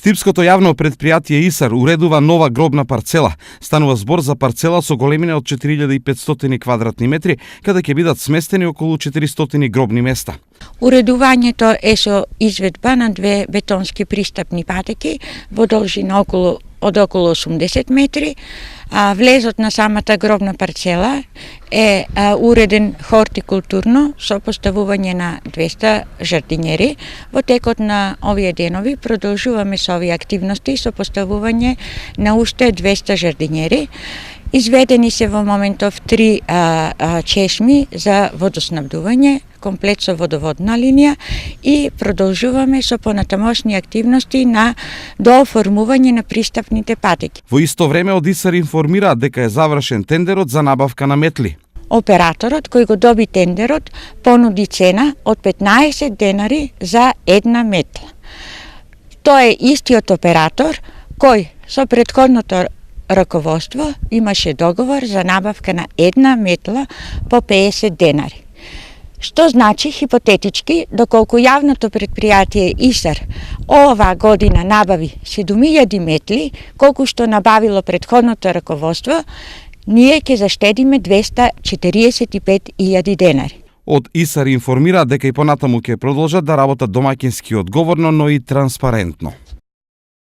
Штипското јавно предпријатие ИСАР уредува нова гробна парцела. Станува збор за парцела со големина од 4500 квадратни метри, каде ќе бидат сместени околу 400 гробни места. Уредувањето е со изведба на две бетонски пристапни патеки во должина околу 80 метри. Влезот на самата гробна парцела е уреден хортикултурно со поставување на 200 жардинери. Во текот на овие денови продолжуваме со овие активности со поставување на уште 200 жардинери. Изведени се во моментов 3 чешми за водоснабдување, комплет со водоводна линија и продолжуваме со понатамошни активности на дооформување на пристапните патеки. Во исто време од ИСАР информира дека е завршен тендерот за набавка на метли. Операторот кој го доби тендерот понуди цена од 15 денари за една метла. Тој е истиот оператор кој со претходното раководство имаше договор за набавка на една метла по 50 денари. Што значи хипотетички, доколку јавното предпријатие ИСАР ова година набави 7000 метли, колку што набавило претходното раководство, ние ќе заштедиме 245.000 денари. Од ИСАР информира дека и понатаму ќе продолжат да работат домаќински одговорно, но и транспарентно.